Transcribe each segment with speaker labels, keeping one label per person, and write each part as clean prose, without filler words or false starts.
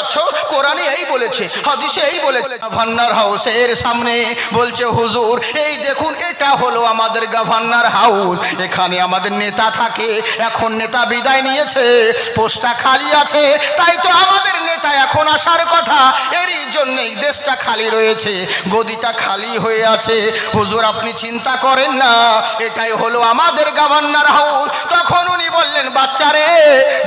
Speaker 1: দাঁড়াচ্ছ? কোরআনে এই বলেছে, হাদিসে এই বলেছে। গভর্নর হাউসের সামনে বলছে, হুজুর এই দেখুন এটা হলো আমাদের গভর্নর হাউস, এখানে আমাদের নেতা থাকে। এখন নেতা বিদায় নিয়েছে, পোস্টটা খালি আছে, তাই তো আমাদের নেতা এখন আসার কথা, এরই জন্যই দেশটা খালি রয়েছে, গদিটা খালি হয়ে আছে। হুজুর আপনি চিন্তা করেন না, এটাই হলো আমাদের গভর্নর হাউস। তখন উনি বললেন, বাচ্চারে,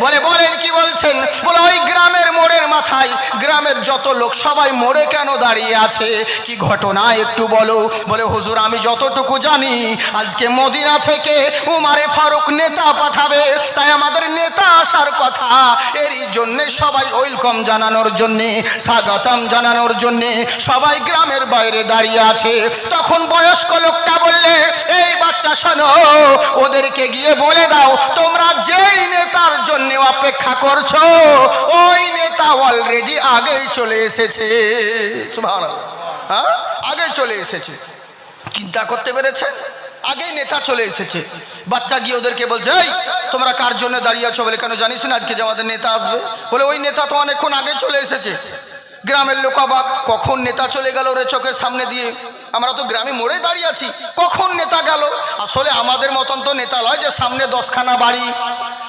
Speaker 1: বলেন কি বলছেন? বলে ওই গ্রামের মোড়ের মাথায় গ্রামের যত লোক সবাই মোড়ে কেন দাঁড়িয়ে আছে, কি ঘটনা একটু বলো। বলে হুজুর আমি যতটুকু জানি, আজকে মদিনা থেকে উমারে ফারুক নেতা পাঠাবে, তাই আমাদের নেতা আসার কথা, এরই জন্যে সবাই ওয়েলকাম জানানোর জন্যে, স্বাগতম জানানোর জন্যে সবাই গ্রামের বাইরে দাঁড়িয়ে আছে। তখন বয়স্ক লোকটা বললে, এই বাচ্চা শোনো, ওদেরকে গিয়ে বলে দাও তোমরা যেই নেতার জন্য অপেক্ষা করছো, ওই নেতা অলরেডি আগেই চলে এসেছে। সুবহানাল্লাহ, হ্যাঁ আগেই চলে এসেছে। চিন্তা করতে পেরেছেন? আগেই নেতা চলে এসেছে। বাচ্চা গিয়ে ওদেরকে বলছে, এই তোমরা কার জন্য দাঁড়িয়ে আছো? বলে কেন জানিস না আজকে যে আমাদের নেতা আসবে? বলে ওই নেতা তো অনেকক্ষণ আগে চলে এসেছে। গ্রামের লোক অবাক, কখন নেতা চলে গেল রে চোখের সামনে দিয়ে? আমরা তো গ্রামে মোড়ে দাঁড়িয়ে আছি, কখন নেতা গেল? আসলে আমাদের মতন তো নেতা নয় যে সামনে 10খানা বাড়ি,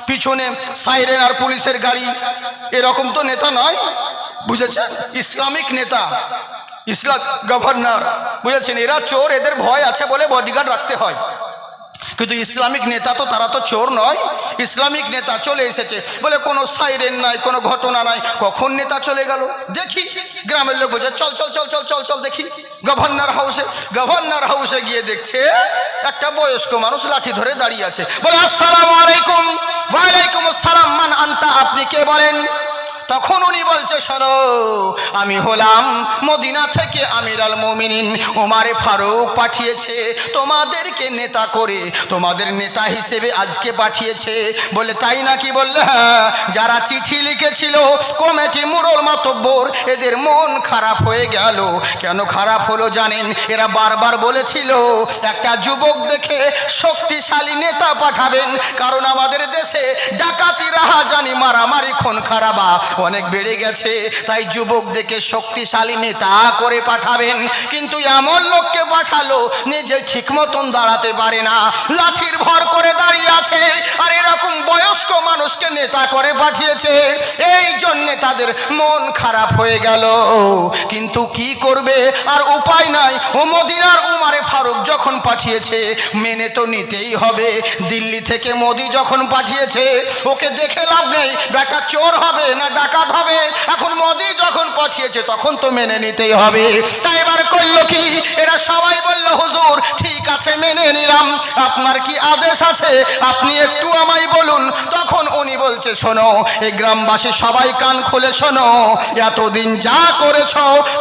Speaker 1: পিছনে সাইরেন আর পুলিশের গাড়ি, এরকম তো নেতা নয়, বুঝেছেন? ইসলামিক নেতা, ইসলাম গভর্নর, বুঝেছেন? এরা চোর, এদের ভয় আছে বলে বডিগার্ড রাখতে হয়, কিন্তু ইসলামিক নেতা তো তারা তো চোর নয়। ইসলামিক নেতা চলে এসেছে বলে কোনো সাইরেন নাই, কোনো ঘটনা নাই, কখন নেতা চলে গেল দেখি। গ্রামের লোক বলছে, চল চল চল চল চল চল দেখি গভর্নর হাউসে। গভর্নর হাউসে গিয়ে দেখছে একটা বয়স্ক মানুষ লাঠি ধরে দাঁড়িয়ে আছে। বলে আসসালামু আলাইকুম। ওয়ালাইকুম আসসালাম। মান আনতা, আপনি কে বলেন? তখন উনি বলছে, শোনো আমি হলাম মদিনা থেকে আমির আল মুমিনিন ওমারে ফারুক পাঠিয়েছে তোমাদেরকে নেতা করে, তোমাদের নেতা হিসেবে আজকে পাঠিয়েছে। বলে তাই নাকি? বললে হ্যাঁ। যারা চিঠি লিখেছিল কমিটি মোড়ল মাতব্বর, এদের মন খারাপ হয়ে গেল। কেন খারাপ হলো জানেন? এরা বারবার বলেছিল একটা যুবক দেখে শক্তিশালী নেতা পাঠাবেন, কারণ আমাদের দেশে ডাকাতি রাহাজানি মারামারি খুন খারাপ অনেক বেড়ে গেছে, তাই যুবক দেখে শক্তিশালী নেতা করে পাঠাবেন। কিন্তু এমন লোককে পাঠালো নিজে ঠিক মতন দাঁড়াতে পারে না, লাঠির ভর করে দাঁড়িয়ে আছে। আর এরকম বয়স্ক মানুষকে নেতা করে পাঠিয়েছে, এই জন্যে তাদের মন খারাপ হয়ে গেল। কিন্তু কি করবে, আর উপায় নাই। ও মদিনার উমারে ফারুক যখন পাঠিয়েছে মেনে তো নিতেই হবে। দিল্লি থেকে মোদি যখন পাঠিয়েছে, ওকে দেখে লাভ নেই, বেটা চোর হবে না ডাকাত হবে। এখন মোদি যখন পাঠিয়েছে তখন তো মেনে নিতেই হবে। তাই এবার করলো কি, এরা সবাই বলল হুজুর ঠিক আছে মেনে নিলাম, আপনার কি আদেশ আছে আপনি একটু আমায় বলুন। তখন উনি বলছে, শোনো এই গ্রামবাসী সবাই কান খুলে শোনো, এতদিন যা করেছ,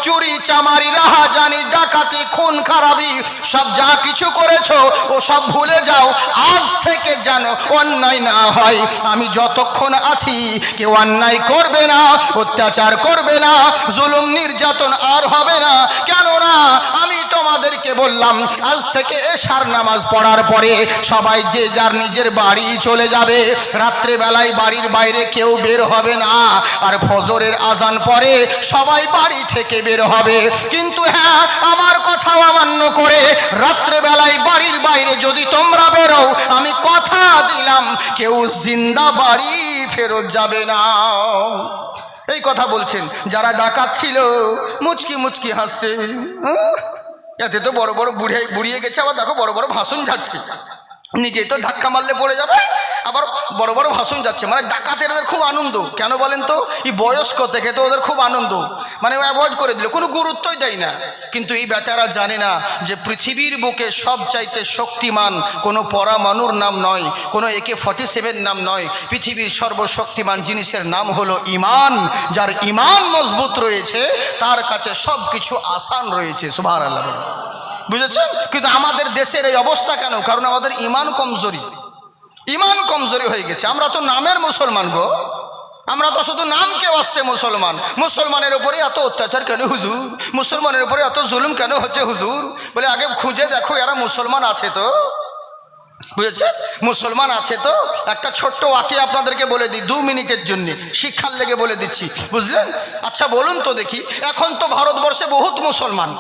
Speaker 1: চুরি চামারি রাহাজানি ডাকাতি খুন খারাপি সব যা কিছু করেছ ও সব ভুলে যাও। আজ থেকে যেন অন্যায় না হয়। আমি যতক্ষণ আছি কেউ অন্যায় করবে না, অত্যাচার করবে না, জুলুম নির্যাতন আর হবে না। কেননা আমি তোমাদেরকে বললাম আজ থেকে এশার নামাজ পড়ার পরে সবাই যে যার নিজের বাড়ি চলে যাবে, রাত্রেবেলায় বাড়ির বাইরে কেউ বের হবে না। আর ফজরের আজান পরে সবাই বাড়ি থেকে বের হবে। কিন্তু হ্যাঁ, আমার কথাও অমান্য করে রাত্রেবেলায় বাড়ির বাইরে যদি তোমরা বেরো, আমি কথা দিলাম কেউ জিন্দা বাড়ি ফেরত যাবে না। এই কথা বলছেন। যারা ডাকাত ছিল মুচকি মুচকি হাসছে, এতে তো বড় বড় বুড়িয়ে গেছে, আবার দেখো বড় বড় ভাষণ যাচ্ছে, নিজেই তো ধাক্কা মারলে পড়ে যাবে, আবার বড় বড় ভাষণ যাচ্ছে। মানে ডাকাতের ওদের খুব আনন্দ। কেন বলেন তো? এই বয়স্ক থেকে তো ওদের খুব আনন্দ, মানে অ্যাভয়েড করে দিল, কোনো গুরুত্বই দেয় না। কিন্তু এই বেচারা জানে না যে পৃথিবীর বুকে সবচাইতে শক্তিমান কোনো পরমাণুর নাম নয়, কোনো AK-47 নাম নয়। পৃথিবীর সর্বশক্তিমান জিনিসের নাম হলো ইমান। যার ইমান মজবুত রয়েছে তার কাছে সব কিছু আসান রয়েছে। সুবহানাল্লাহ, বুঝেছেন? কিন্তু আমাদের দেশের এই অবস্থা কেন? কারণ আমাদের ইমান কমজোরি, ইমান কমজোরি হয়ে গেছে। আমরা তো নামের মুসলমান গো, আমরা তো শুধু নামকে বাঁচতে মুসলমান। মুসলমানের উপরে এত অত্যাচার কেন হুজুর? মুসলমানের উপরে এত জুলুম কেন হচ্ছে হুজুর? বলে আগে খুঁজে দেখো এরা মুসলমান আছে তো? বুঝেছেন? মুসলমান আছে তো একটা ছোট্ট ওয়াকি আপনাদেরকে বলে দিই 2 মিনিটের জন্য, শিক্ষার লেগে বলে দিচ্ছি, বুঝলেন? আচ্ছা বলুন তো দেখি, এখন তো ভারতবর্ষে বহুত মুসলমান,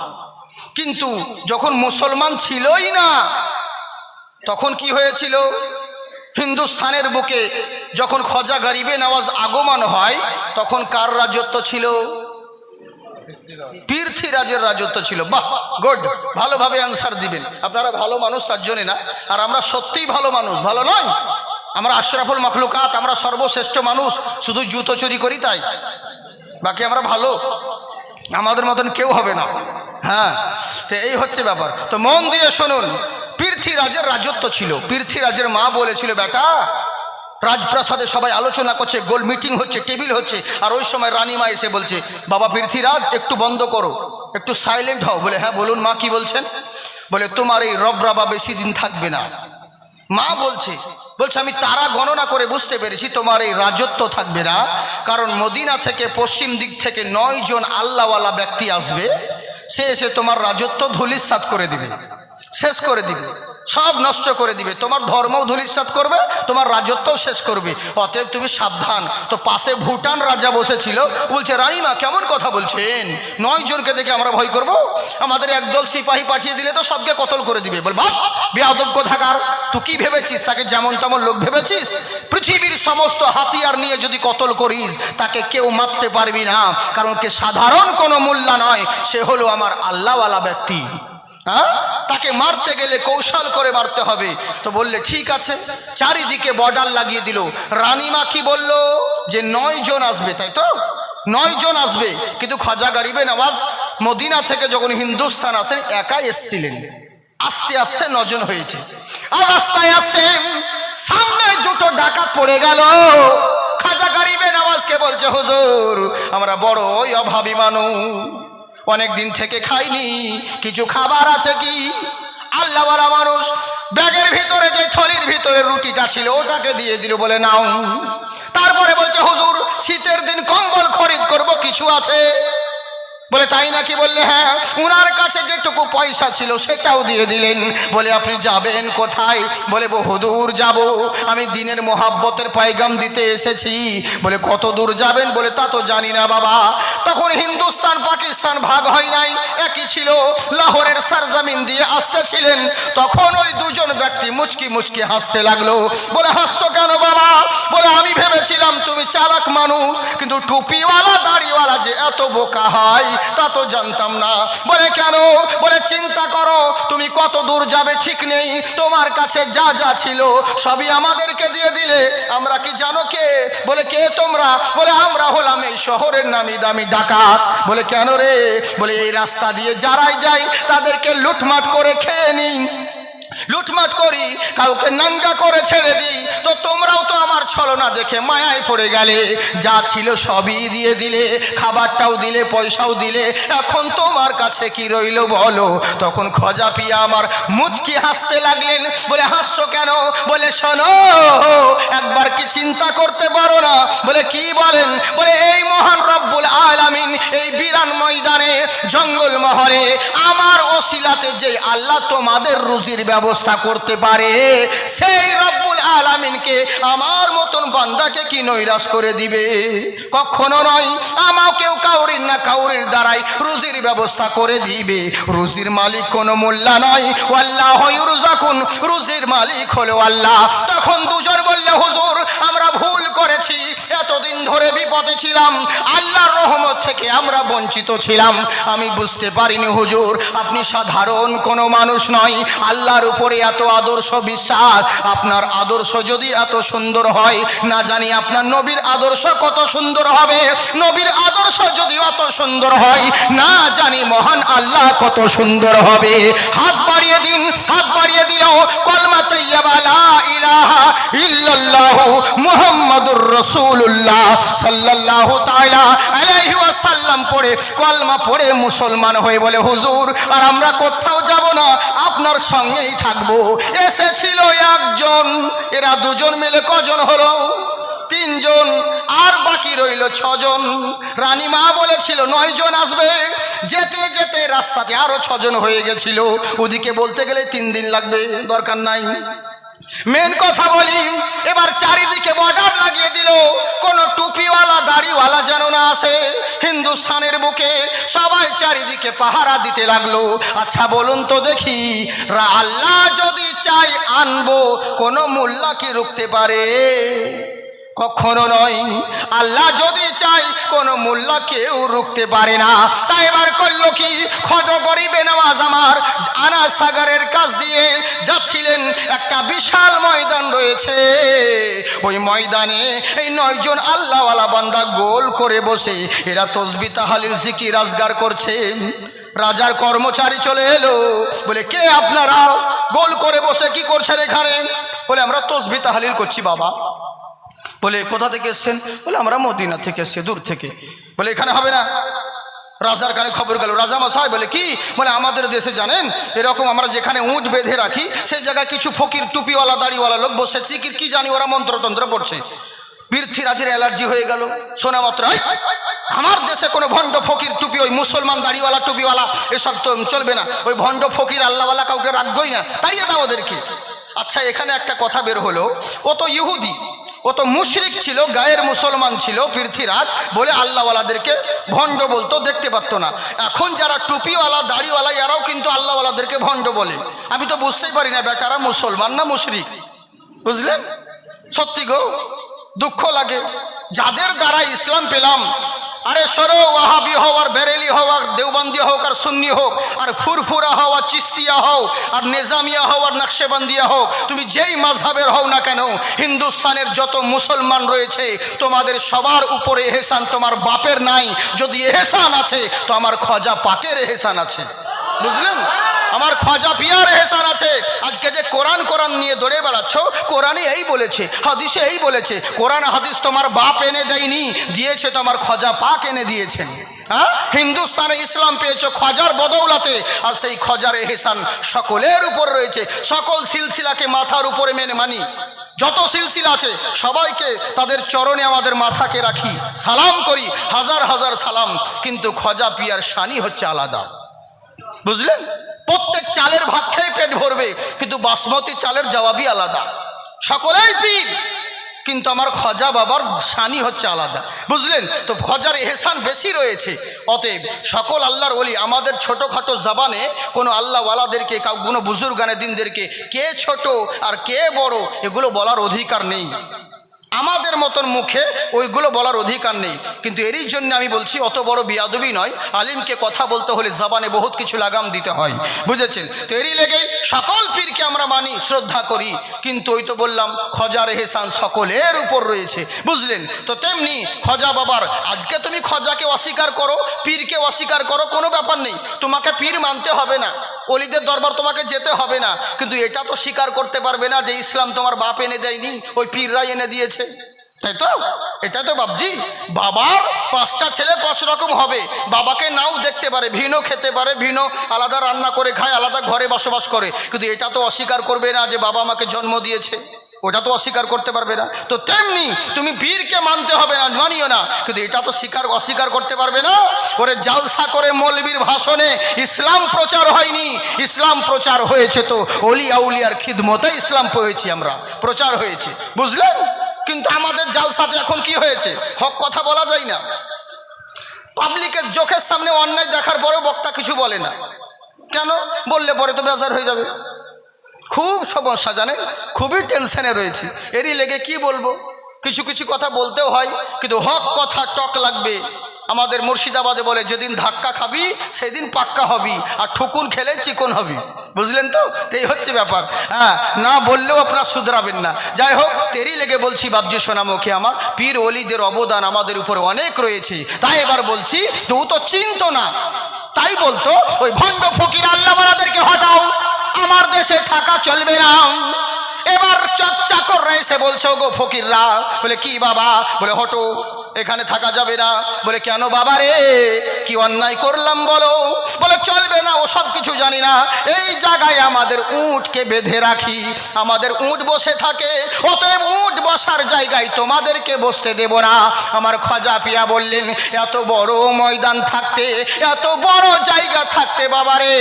Speaker 1: কিন্তু যখন মুসলমান ছিলই না তখন কি হয়েছিল? হিন্দুস্তানের বুকে যখন খাজা গরিবে নওয়াজ আগমন হয় তখন কার রাজত্ব ছিল? পৃথ্বীরাজের রাজত্ব ছিল। বাহ, গুড, ভালোভাবে অ্যান্সার দিবেন। আপনারা ভালো মানুষ তার জন্য না, আর আমরা সত্যিই ভালো মানুষ, ভালো নয়? আমরা আশরাফুল মখলুকাত, আমরা সর্বশ্রেষ্ঠ মানুষ, শুধু জুতো চুরি করি তাই, বাকি আমরা ভালো, আমাদের মতন কেউ হবে না। হ্যাঁ, তো এই হচ্ছে ব্যাপার। তো মন দিয়ে শুনুন, পৃথ্বীরাজের রাজত্ব ছিল। পৃথ্বীরাজের মা বলেছিল, বেটা, রাজপ্রাসাদে সবাই আলোচনা করছে, গোল মিটিং হচ্ছে, টেবিল হচ্ছে, আর ওই সময় রানীমা এসে বলছে, বাবা পৃথ্বীরাজ একটু বন্ধ করো, একটু সাইলেন্ট হও। বলে, হ্যাঁ বলুন মা, কি বলছেন? বলে, তোমার এই রবরাবা বেশি দিন থাকবে না। মা বলছে আমি তারা গণনা করে বুঝতে পেরেছি তোমার এই রাজত্ব থাকবে না, কারণ মদিনা থেকে পশ্চিম দিক থেকে 9 জন আল্লাহওয়ালা ব্যক্তি আসবে, সে এসে তোমার রাজত্ব ধূলিসাৎ করে দিবে, শেষ করে দিবে, সব নষ্ট করে দিবে, তোমার ধর্মও ধূলিসাৎ করবে, তোমার রাজত্বও শেষ করবে, অতএব তুমি সাবধান। তো পাশে ভুটান রাজা বসেছিল, বলছে, রানীমা কেমন কথা বলছেন? 9 জনকে দেখে আমরা ভয় করব? আমাদের একদল সিপাহী পাঠিয়ে দিলে তো সবকে কতল করে দিবে। বল, বাহ, বেয়াদব কোথাকার, তুই কি ভেবেছিস তাকে যেমন তেমন লোক ভেবেছিস? পৃথিবীর সমস্ত হাতিয়ার নিয়ে যদি কতল করিস তাকে কেউ মারতে পারবি না, কারণ কে সাধারণ কোনো মূল্য নয়, সে হলো আমার আল্লাহওয়ালা ব্যক্তি। হ্যাঁ, তাকে মারতে গেলে কৌশল করে মারতে হবে। তো বললে ঠিক আছে, চারিদিকে বর্ডার লাগিয়ে দিল। রানীমা কি বলল? যে 9 জন আসবে, তাই তো 9 জন আসবে, কিন্তু খাজা গরিবে নওয়াজ মদিনা থেকে যখন হিন্দুস্তান আসেন একাই এসছিলেন, আস্তে আস্তে 9 জন হয়েছে। আর রাস্তায় আসছে, সামনে 2টো ডাকাত পড়ে গেল। খাজা গরিবে নওয়াজকে বলছে, হুজুর আমরা বড়ই অভাবী মানুষ, অনেক দিন থেকে খাইনি, কিছু খাবার আছে কি? আল্লাহওয়ালা মানুষ ব্যাগের ভিতরে যে থলির ভিতরে রুটিটা ছিল ওটাকে দিয়ে দিল, বলে নাও। তারপরে বলছে, হুজুর শীতের দিন কম্বল খরিদ করব, কিছু আছে? বলে, তাই নাকি? বললে, হ্যাঁ। উনার কাছে যেটুকু পয়সা ছিল সেটাও দিয়ে দিলেন। বলে, আপনি যাবেন কোথায়? বলে, বহুদূর যাব, আমি দিনের মোহাব্বতের পয়গাম দিতে এসেছি। বলে, কত দূর যাবেন? বলে, তা তো জানি না বাবা। তখন হিন্দুস্তান পাকিস্তান ভাগ হয় নাই, একই ছিল, লাহোরের সরজমিন দিয়ে আসতেছিলেন। তখন ওই 2 জন ব্যক্তি মুচকি মুচকি হাসতে লাগলো। বলে, হাসছো কেন বাবা? বলে, আমি ভেবেছিলাম তুমি চালাক মানুষ, কিন্তু টুপিওয়ালা দাড়িওয়ালা যে এত বোকা হয় তা তো জানতাম না। বলে, কেন? বলে, চিন্তা করো, তুমি কত দূর যাবে ঠিক নেই, তোমার কাছে যা যা ছিল সবই আমাদেরকে দিয়ে দিলে। আমরা কি জানো কে? বলে, কে তোমরা? বলে, আমরা হলাম এই শহরের নামি দামি ডাকাত। বলে, কেন রে? বলে, এই রাস্তা দিয়ে যারাই যায় তাদেরকে লুটমাট করে খেয়ে নিই, লুটমাট করি, কাউকে নাঙ্গা করে ছেড়ে দিই। তো তোমরাও তো আমার ছলনা দেখে মায়ায় পড়ে গেলে, যা ছিল সবই দিয়ে দিলে, খাবারটাও দিলে, পয়সাও দিলে, এখন তোমার কাছে কি রইল বলো? তখন খজা পিয়া আমার মুচকি হাসতে লাগলেন। বলে, হাসছো কেন? বলে, শোনো, একবার কি চিন্তা করতে পারো না? বলে, কি বলেন? বলে, এই মহান রব্বুল আলামিন এই বিরান ময়দানে জঙ্গল মহলে আমার ওসিলাতে যে আল্লাহ তোমাদের রুজির ব্যবস্থা করতে পারে, সেই রব্বুল আলামিনকে আমার মতন বান্দাকে কি নৈরাশ করে দিবে? কখনো নয়। আমাকেও কাউরির না কাউরির দ্বারাই রুজির ব্যবস্থা করে দিবে। রুজির মালিক কোনো মোল্লা নয়, আল্লাহ ইরযাকুন, রুজির মালিক হলো আল্লাহ। তখন 2 জন বললে, হুজুর আমরা ভুল করেছি, এতদিন ধরে বিপদে ছিলাম, আল্লাহর রহমত থেকে আমরা বঞ্চিত ছিলাম, আমি বুঝতে পারিনি হুজুর আপনি সাধারণ কোনো মানুষ নয়, আল্লাহর উপরে এত আদর্শ বিশ্বাস। আপনার আদর্শ যদি এত সুন্দর হয়, না জানি আপনার নবীর আদর্শ কত সুন্দর হবে। নবীর আদর্শ যদি অত সুন্দর হয়, না জানি মহান আল্লাহ কত সুন্দর হবে। হাত বাড়িয়ে দিন। হাত বাড়িয়ে দিল, কলমা তাইয়্যিবা লা ইলাহা ইল্লাল্লাহু মুহাম্মাদুর রাসূলুল্লাহ সাল্লাল্লাহু তাআলা আলাইহি ওয়াসাল্লাম পড়ে, কলমা পড়ে মুসলমান হয়ে বলে, হুজুর আর আমরা কোথাও যাব না, আপনার সঙ্গেই থাকবো। এসেছিল 1 জন, এরা 2 জন মিলে কজন হলো? 3 জন, আর বাকি রইল 6 জন। রানীমা বলেছিল 9 জন আসবে, যেতে যেতে রাস্তাতে আরো 6 জন হয়ে গেছিল। ওদিকে বলতে গেলে 3 দিন লাগবে, দরকার নাই। মেন কথা বলি, এবার চারিদিকে বর্ডার লাগিয়ে দিল, কোনো টুপিওয়ালা দাড়িওয়ালা যেন না আসে হিন্দুস্তানের বুকে। সবাই চারিদিকে পাহারা দিতে লাগলো। আচ্ছা বলুন তো দেখি, আল্লাহ যদি চাই আনবো, কোনো মোল্লা কি রুখতে পারে? কখনো নয়। আল্লাহ যদি চাই কোনো মোল্লা কেউ রুখতে পারে না। তাই এবার করলো কি, খোঁজ গরিবে নওয়াজ আমার আনা সাগরের কাছ দিয়ে যাচ্ছিলেন, একটা বিশাল ময়দান রয়েছে। ওই ময়দানে এই 9 জন আল্লাহওয়ালা বান্দা গোল করে বসে এরা তসবিহ তাহলিল জিকির আজগার করছে। রাজার কর্মচারী চলে এলো, বলে কে আপনারা গোল করে বসে কি করছেন এখানে? বলে আমরা তসবিহ তাহলিল করছি বাবা। বলে কোথা থেকে এসছেন? বলে আমরা মদিনা থেকে এসছি, দূর থেকে। বলে এখানে হবে না। রাজার কানে খবর গেল, রাজা মশাই বলে কি? বলে আমাদের দেশে জানেন এরকম আমরা যেখানে উঁট বেঁধে রাখি সেই জায়গায় কিছু ফকির টুপিওয়ালা দাড়িওয়ালা লোক বসে জিকির কি জানি ওরা মন্ত্রতন্ত্র পড়ছে। পৃথ্বীরাজের অ্যালার্জি হয়ে গেল শোনা মাত্র, আমার দেশে কোনো ভণ্ড ফকির টুপি, ওই মুসলমান দাড়িওয়ালা টুপিওয়ালা এসব তো চলবে না। ওই ভণ্ড ফকির আল্লাহওয়ালা কাউকে রাখবই না, তাড়িয়ে দাও ওদেরকে। আচ্ছা এখানে একটা কথা বের হলো, ও তো ইহুদি, ও তো মুশরিক ছিল, গায়ের মুসলমান ছিল পৃথ্বীরাজ, বলে আল্লাহওয়ালাদেরকে ভণ্ড বলতো, দেখতে পারতো না। এখন যারা টুপিওয়ালা দাড়িওয়ালা এরাও কিন্তু আল্লাহওয়ালাদেরকে ভণ্ড বলে। আমি তো বুঝতেই পারি না বেচারা মুসলমান না মুশরিক, বুঝলেন? সত্যি গো দুঃখ লাগে, যাদের দ্বারা ইসলাম পেলাম। আরে সরো, ওয়াহাবি হও আর বেরেলি হও আর দেওবন্দি হোক আর সুন্নি হোক আর ফুরফুরা হও আর চিস্তিয়া হও আর নেজামিয়া হও আর নকশেবন্দিয়া হোক, তুমি যেই মাযহাবের হও না কেন, হিন্দুস্তানের যত মুসলমান রয়েছে তোমাদের সবার উপরে এহসান তোমার বাপের নাই। যদি এহসান আছে তো আমার খাজা পাকের এহসান আছে, বুঝলেন? আমার খাজা পিয়ার এহসান আছে। আজকে যে কোরআন কোরআন নিয়ে দৌড়ে বেড়াচ্ছ, কোরআনে এই বলেছে, হাদিসে এই বলেছে। কোরআন হাদিস তোমার বাপ এনে দেয়নি, দিয়েছে তোমার খাজা পাক এনে দিয়েছেন। হ্যাঁ, হিন্দুস্তানে ইসলাম পেয়েছো খাজার বদৌলতে, আর সেই খাজার এহসান সকলের উপর রয়েছে। সকল সিলসিলাকে মাথার উপরে মেনে মানি, যত সিলসিলা আছে সবাইকে তাদের চরণে আমাদের মাথাকে রাখি, সালাম করি, হাজার হাজার সালাম। কিন্তু খাজা পিয়ার শানি হচ্ছে আলাদা, বুঝলেন? প্রত্যেক চালের ভাত খেয়ে পেট ভরবে, কিন্তু বাসমতি চালের জবাবই আলাদা। সকলেই পীর, কিন্তু আমার খাজা বাবার শানি হচ্ছে আলাদা, বুঝলেন? তো খাজার এহসান বেশি রয়েছে। অতএব সকল আল্লাহর ওলি, আমাদের ছোটোখাটো জবানে কোনো আল্লাহওয়ালাদেরকে, কোনো বুজুর্গানে দিনদেরকে কে ছোট আর কে বড় এগুলো বলার অধিকার নেই। আমাদের মতন মুখে ওইগুলো বলার অধিকার নেই। কিন্তু এরই জন্য আমি বলছি অত বড় বিয়াদবি নয়, আলিমকে কথা বলতে হলে জবানে বহুত কিছু লাগাম দিতে হয়, বুঝেছেন? তো এরই লেগেই সকল পীরকে আমরা মানি, শ্রদ্ধা করি। কিন্তু ওই তো বললাম খাজার এহসান সকলের উপর রয়েছে, বুঝলেন? তো তেমনি খাজা বাবার, আজকে তুমি খাজাকে অস্বীকার করো, পীরকে অস্বীকার করো, কোনো ব্যাপার নেই, তোমাকে পীর মানতে হবে না, অলিদের দরবার তোমাকে যেতে হবে না। কিন্তু এটা তো স্বীকার করতে পারবে না যে ইসলাম তোমার বাপ এনে দেয়নি, ওই পীররাই এনে দিয়েছে, তাই তো? এটা তো বাপজি, বাবার 5টা ছেলে 5 রকম হবে, বাবাকে নাও দেখতে পারে, ভিনো খেতে পারে, ভিনো আলাদা রান্না করে খায়, আলাদা ঘরে বসবাস করে, কিন্তু এটা তো অস্বীকার করবে না যে বাবা আমাকে জন্ম দিয়েছে, ওটা তো অস্বীকার করতে পারবে না। তো তেমনি তুমি পীরকে মানতে হবে না, মানিও না, কিন্তু এটা তো অস্বীকার করতে পারবে না। ওরে জালসা করে মৌলবীর ভাষণে ইসলাম প্রচার হয়নি, ইসলাম প্রচার হয়েছে তো অলি আউলিয়ার খিদমতে ইসলাম পেয়েছি আমরা, প্রচার হয়েছে, বুঝলেন? কিন্তু আমাদের জালসাতে এখন কি হয়েছে, হক কথা বলা যায় না। পাবলিকের চোখের সামনে অন্যায় দেখার পরেও বক্তা কিছু বলে না, কেন? বললে পরে তো বেজার হয়ে যাবে। খুব সমস্যা জানেন, খুবই টেনশনে রয়েছে। এরই লেগে কি বলবো, কিছু কিছু কথা বলতেও হয়, কিন্তু হক কথা টক লাগবে। আমাদের মুর্শিদাবাদে বলে, যেদিন ধাক্কা খাবি সেদিন পাক্কা হবি, আর ঠুকুন খেলে চিকন হবি, বুঝলেন তো? এই হচ্ছে ব্যাপার। হ্যাঁ, না বললেও আপনারা শুধরাবেন না। যাই হোক, তেরি লেগে বলছি বাবজি সোনামুখী আমার, পীর ওলিদের অবদান আমাদের উপরে অনেক রয়েছে। তাই এবার বলছি, তো ও তো চিনতো না, তাই বলতো ওই ভণ্ড ফকির আল্লাহওয়ালাদেরকে হটাও, আমার দেশে থাকা চলবে না। এবার চাকররা এসে বলছে, ওগো ফকিররা, বলে কি বাবা? বলে হটো, এখানে থাকা যাবে না। বলে কেন বাবা রে, কি অন্যায় করলাম বলো? বলে চলবে না, ও সব কিছু জানি না, এই জায়গায় আমাদের উটকে বেঁধে রাখি, আমাদের উট বসে থাকে, অতএব উট বসার জায়গায় তোমাদেরকে বসতে দেব না। আমার খাজা পিয়া বললেন, এত বড় ময়দান থাকতে, এত বড় জায়গা থাকতে বাবারে,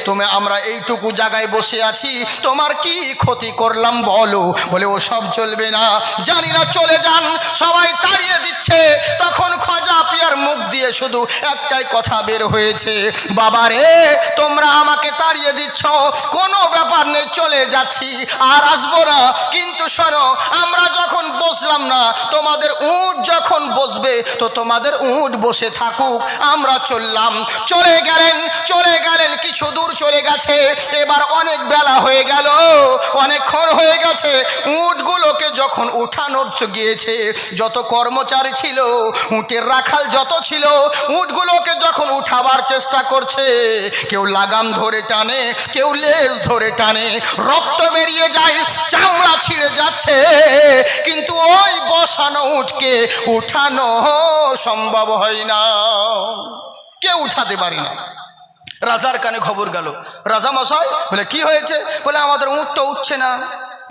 Speaker 1: তুমি আমরা এইটুকু জায়গায় বসে আছি, তোমার কি ক্ষতি করলাম বলো? বলে ও সব চলবে না, জানি না, চলে যান। সবাই তাড়িয়ে দিচ্ছে, তখন খাজা পিয়ার মুখ দিয়ে শুধু একটাই কথা বের হয়েছে, বাবারে তোমরা আমাকে তাড়িয়ে দিচ্ছ, কোনো ব্যাপার নেই, চলে যাচ্ছি, আর আসবো না, কিন্তু শোনো, আমরা যখন বসলাম না, তোমাদের উট যখন বসবে তো তোমাদের উট বসে থাকুক, আমরা চললাম। চলে গেলেন, চলে গেলেন, কিছু দূর চলে গেছে, এবার অনেক বেলা হয়ে গেল, অনেকক্ষণ হয়ে গেছে। উটগুলোকে যখন উঠানো গিয়েছে, যত কর্মচারী ছিল, উটের রাখাল যত ছিল, উটগুলোকে যখন উঠাবার চেষ্টা করছে, কেউ লাগাম ধরে টানে, কেউ লেজ ধরে টানে, রক্ত বেরিয়ে যায়, চামড়া ছিঁড়ে যাচ্ছে, কিন্তু ওই বসানো উটকে উঠানো সম্ভব হয় না, কেউ উঠাতে পারি না। রাজার কানে খবর গেল, রাজা মশাই, বলে কি হয়েছে? বলে আমাদের উট তো উঠছে না,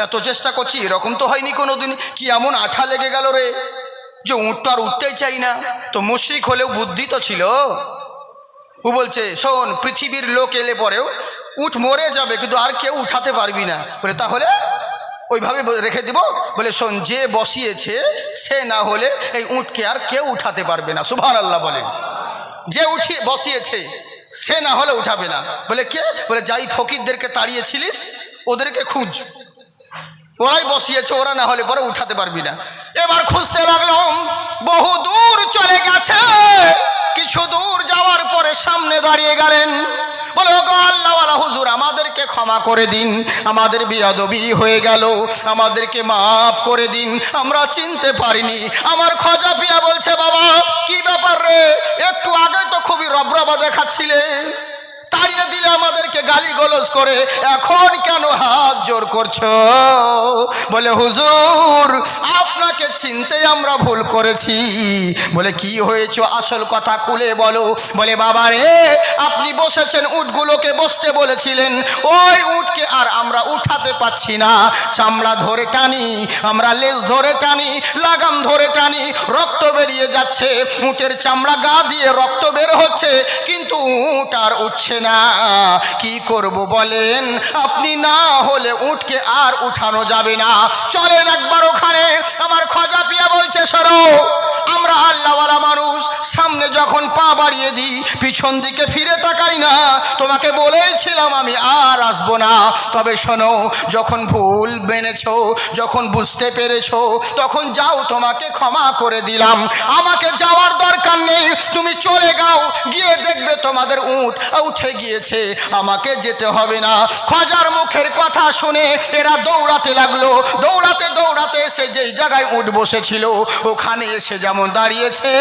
Speaker 1: এত চেষ্টা করছি, এরকম তো হয়নি কোনোদিন, কি এমন আঠা লেগে গেল রে যে উট তো আর উঠতেই চাই না। তো মুশরিক হলেও বুদ্ধি তো ছিল, ও বলছে শোন, পৃথিবীর লোক এলে পরেও উট মরে যাবে, কিন্তু আর কেউ উঠাতে পারবি না। বলে তাহলে ওইভাবে রেখে দিব? বলে শোন, যে বসিয়েছে সে না হলে এই উটকে আর কেউ উঠাতে পারবে না। সুবহানাল্লাহ বলে, যে উঠিয়ে বসিয়েছে সে না হলে উঠাবে না। বলে কে? বলে যাই ফকিরদেরকে তাড়িয়েছিলিস ওদেরকে খুঁজ, ওরাই বসিয়েছে, ওরা না হলে পরে উঠাতে পারবি না। এবার খুঁজতে লাগলাম, বহু দূর চলে গেছে, কিছু দূর যাওয়ার পরে সামনে দাঁড়িয়ে গেলেন, বলে ওগো আল্লাহওয়ালা হুজুর, আমাদেরকে ক্ষমা করে দিন, আমাদের বেয়াদবি হয়ে গেল, আমাদেরকে মাফ করে দিন, আমরা চিনতে পারিনি। আমার খাজা পিয়া বলছে, বাবা কি ব্যাপার রে, একটু আগে তো খুবই রবরবা দেখাচ্ছিলে, তাড়িয়ে দিলে আমাদেরকে গালি গলজ করে, এখন কেন হাত জোর করছো? বলে হুজুর, আপনাকে চিনতে আমরা ভুল করেছি। বলে কি হয়েছে, আসল কথা খুলে বলো। বলে বাবা রে, আপনি বসেছেন, উটগুলোকে বসতে বলেছিলেন, ওই উটকে আর আমরা উঠাতে পাচ্ছি না, চামড়া ধরে টানি, আমরা লেজ ধরে টানি, লাগাম ধরে টানি, রক্ত বেরিয়ে যাচ্ছে, উটের চামড়া গা দিয়ে রক্ত বের হচ্ছে, কিন্তু উট আর উঠছে না, কি করব বলেন? আপনি না হলে উটকে আর উঠানো যাবে না, চলেন একবার ওখানে। আমার খাজা পিয়া বলছে, সরো, আমরা আল্লাহওয়ালা মানুষ, সামনে যখন পা বাড়িয়ে দিই পিছন দিকে ফিরে তাকাই না, তোমাকে বলেছিলাম আমি আর আসবো না, তবে শোনো, যখন ভুল মেনেছো, যখন বুঝতে পেরেছো, তখন যাও, তোমাকে ক্ষমা করে দিলাম, আমাকে যাওয়ার দরকার নেই, তুমি চলে যাও, গিয়ে দেখবে তোমাদের উট উঠে গিয়েছে, আমাকে যেতে হবে না। খাজার মুখের কথা শুনে এরা দৌড়াতে লাগলো, দৌড়াতে দৌড়াতে এসে যেই জায়গায় উট বসেছিল ওখানে এসে যেমন দাঁড়িয়েছে,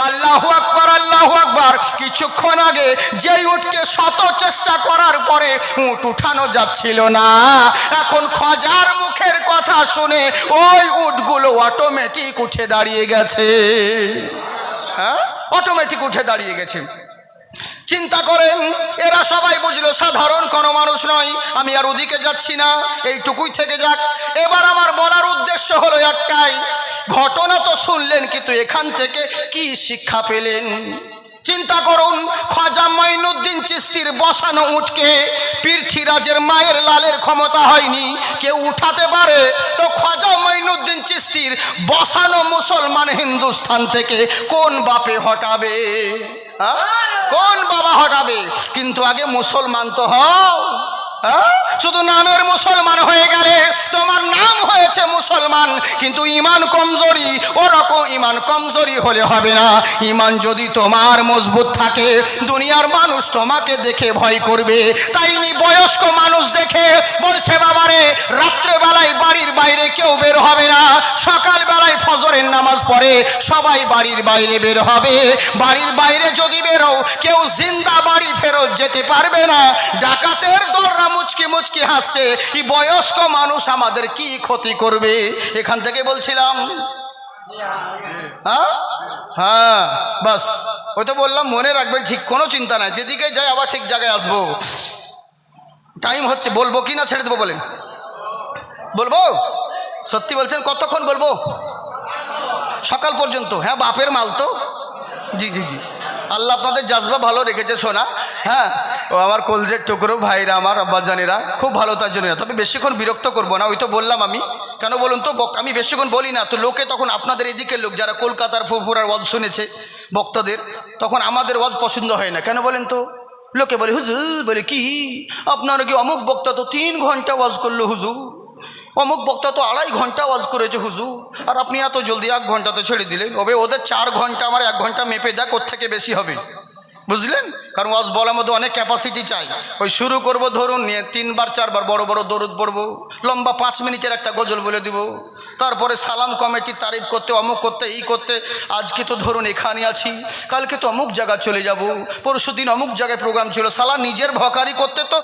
Speaker 1: আল্লাহু আকবার, আল্লাহু আকবার, কিছুক্ষণ আগে যেই উটকে শত চেষ্টা করার পরে উট উঠানো যাচ্ছিল না, এখন খাজার মুখের কথা শুনে ওই উটগুলো অটোমেটিক উঠে দাঁড়িয়ে গেছে। হ্যাঁ, অটোমেটিক উঠে দাঁড়িয়ে গেছে। চিন্তা করেন, এরা সবাই বুঝলো সাধারণ কোনো মানুষ নয়, আমি আর ওদিকে যাচ্ছি না, এইটুকুই থেকে যাক। এবার আমার বলার উদ্দেশ্য হলো একটাই, ঘটনা তো শুনলেন, কিন্তু এখান থেকে কি শিক্ষা পেলেন? চিন্তা করুন, খাজা মাইনুদ্দিন চিশতির বসানো উটকে পৃথ্বীরাজের মায়ের লালের ক্ষমতা হয়নি, কেউ উঠাতে পারে, তো খাজা মাইনুদ্দিন চিশতির বসানো মুসলমান হিন্দুস্তান থেকে কোন বাপে হটাবে? কোন বাবা হটাবে? কিন্তু আগে মুসলমান তো হও। শুধু নামের মুসলমান হয়ে গেলে, তোমার নাম হয়েছে মুসলমান, কিন্তু ঈমান কমজোরি, ওরকম ঈমান কমজোরি হলে হবে না। ঈমান যদি তোমার মজবুত থাকে, দুনিয়ার মানুষ তোমাকে দেখে ভয় করবে। তাই বয়স্ক মানুষ দেখে বলছে, বাবারে রাত্রে বেলায় বাড়ির বাইরে কেউ বের হবে না, সকাল বেলায় ফজরের নামাজ পড়ে সবাই বাড়ির বাইরে বের হবে, বাড়ির বাইরে যদি বেরো কেউ জিন্দা বাড়ি ফেরত যেতে পারবে না। ডাকাতের দলরা মুচকি মুচকি হাসছে, এই বয়স্ক মানুষ আমাদের কি ক্ষতি করবে? এখান থেকে বলছিলাম, হ্যাঁ, বাস ওই তো বললাম মনে রাখবেন, ঠিক কোনো চিন্তা নাই, যেদিকে যাই আবার ঠিক জায়গায় আসবো। টাইম হচ্ছে, বলবো কি না ছেড়ে দেবো বলেন? বলবো? সত্যি বলছেন? কতক্ষণ বলবো? সকাল পর্যন্ত? হ্যাঁ, বাপের মাল তো। জি জি জি, আল্লাহ আপনাদের জাজবা ভালো রেখেছে শোনা। হ্যাঁ, ও আমার কলজের টুকরো ভাইরা, আমার আব্বাজানেরা খুব ভালো, তার জন্য না। তবে বেশিক্ষণ বিরক্ত করবো না, ওই তো বললাম আমি। কেন বলুন তো, আমি বেশিক্ষণ বলি না তো, লোকে তখন আপনাদের এদিকের লোক যারা কলকাতার ফুরফুরার ওয়াজ শুনেছে বক্তাদের, তখন আমাদের ওয়াজ পছন্দ হয় না। কেন বলেন তো? লোকে বলে হুজুর, বলে কি আপনার কি অমুক বক্তা তো 3 ঘন্টা ওয়াজ করলো হুজুর, অমুক বক্তা তো 2.5 ঘন্টা ওয়াজ করেছে হুজুর, আর আপনি এত জলদি 1 ঘন্টাতে ছেড়ে দিলেন। ওবে ওদের 4 ঘন্টা, আমার 1 ঘন্টা মেপে দেখ ওর থেকে বেশি হবে, বুঝলেন? কারণ ওয়াজ বলার মধ্যে অনেক ক্যাপাসিটি চাই। ওই শুরু করব ধরুন নিয়ে 3 বার 4 বার বড় বড় দরুদ পড়বো, লম্বা 5 মিনিটের একটা গজল বলে দিব, তারপরে সালাম কমিটি তারিফ করতে, অমুক করতে, এই করতে, আজকে তো ধরুন এখানে আছি, কালকে তো অমুক জায়গা চলে যাব, পরশু দিন অমুক জায়গায় প্রোগ্রাম ছিল, সালা নিজের ভকারি করতে তো